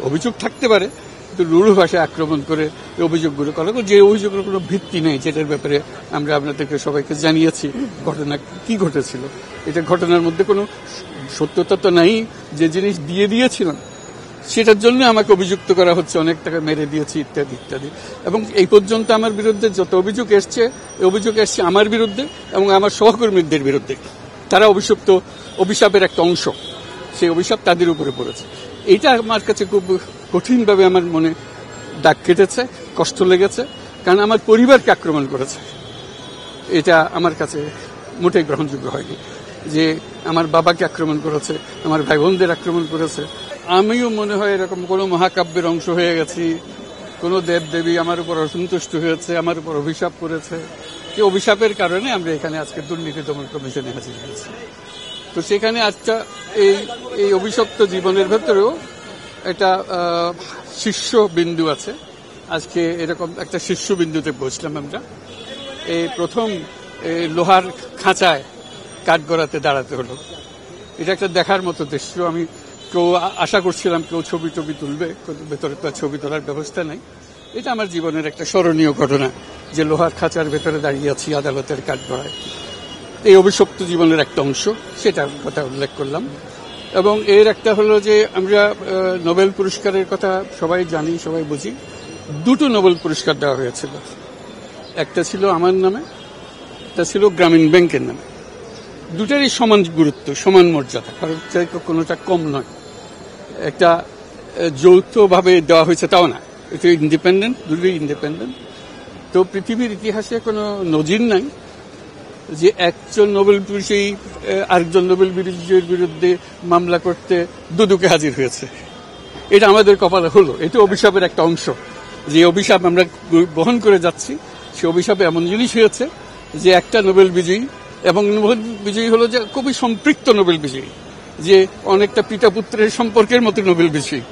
অভিযোগ থাকতে পারে, কিন্তু রূঢ় ভাষায় আক্রমণ করে অভিযোগগুলো করা, যে অভিযোগের কোনো ভিত্তি নেই, যেটার ব্যাপারে আমরা আপনাদেরকে সবাইকে জানিয়েছি ঘটনা কি ঘটেছিল। এটা ঘটনার মধ্যে কোনো সত্যতা তো নাই, যে জিনিস দিয়ে দিয়েছিলাম সেটার জন্য আমাকে অভিযুক্ত করা হচ্ছে, অনেক টাকা মেরে দিয়েছি ইত্যাদি ইত্যাদি। এবং এই পর্যন্ত আমার বিরুদ্ধে যত অভিযোগ এসছে, অভিযোগ এসছে আমার বিরুদ্ধে এবং আমার সহকর্মীদের বিরুদ্ধে। তারা অভিশাপের একটা অংশ, সেই অভিশাপ তাদের উপরে পড়েছে। এইটা আমার কাছে খুব কঠিনভাবে আমার মনে দাগ কেটেছে, কষ্ট লেগেছে, কারণ আমার পরিবারকে আক্রমণ করেছে। এটা আমার কাছে মোটেই গ্রহণযোগ্য হয়নি, যে আমার বাবাকে আক্রমণ করেছে, আমার ভাই বোনদের আক্রমণ করেছে। আমিও মনে হয় এরকম কোনো মহাকাব্যের অংশ হয়ে গেছি, কোনো দেবদেবী আমার উপর অসন্তুষ্ট হয়েছে, আমার উপর অভিশাপ করেছে। এই অভিশাপের কারণে আমরা এখানে আজকে দুর্নীতি দমন কমিশনে হাজির হয়েছি। তো সেখানে আজটা এই অভিশপ্ত জীবনের ভেতরেও একটা শীর্ষবিন্দু আছে। আজকে এরকম একটা শীর্ষবিন্দুতে পৌঁছলাম আমরা। এই প্রথম লোহার খাঁচায় কাঠগড়াতে দাঁড়াতে হলো। এটা একটা দেখার মতো দৃশ্য। আমি কেউ আশা করছিলাম কেউ ছবি তুলবে, ভেতরে তো ছবি তোলার ব্যবস্থা নেই। এটা আমার জীবনের একটা স্মরণীয় ঘটনা, যে লোহার খাঁচার ভেতরে দাঁড়িয়ে আছি আদালতের কাঠগড়ায়। এই অভিশপ্ত জীবনের একটা অংশ, সেটার কথা উল্লেখ করলাম। এবং এর একটা হলো যে আমরা নোবেল পুরস্কারের কথা সবাই জানি, সবাই বুঝি। দুটো নোবেল পুরস্কার দেওয়া হয়েছিল, একটা ছিল আমার নামে, একটা ছিল গ্রামীণ ব্যাংকের নামে। দুটারই সমান গুরুত্ব, সমান মর্যাদা, কারণ কোনোটা কম নয়। একটা যৌথভাবে দেওয়া হয়েছে তাও না, এটা ইন্ডিপেন্ডেন্ট, দুটোই ইন্ডিপেন্ডেন্ট। তো পৃথিবীর ইতিহাসে কোনো নজির নাই যে একজন নোবেল বিজয়ী আরেকজন নোবেল বিজয়ীর বিরুদ্ধে মামলা করতে দুদকে হাজির হয়েছে। এটা আমাদের কপালে হলো। এটা অভিশাপের একটা অংশ, যে অভিশাপ আমরা বহন করে যাচ্ছি। সে অভিশাপে এমন জিনিস হয়েছে যে একটা নোবেল বিজয়ী, এবং নোবেল বিজয়ী হলো যে খুবই সম্পৃক্ত নোবেল বিজয়ী, যে অনেকটা পিতা পুত্রের সম্পর্কের মতো নোবেল বিজয়ী।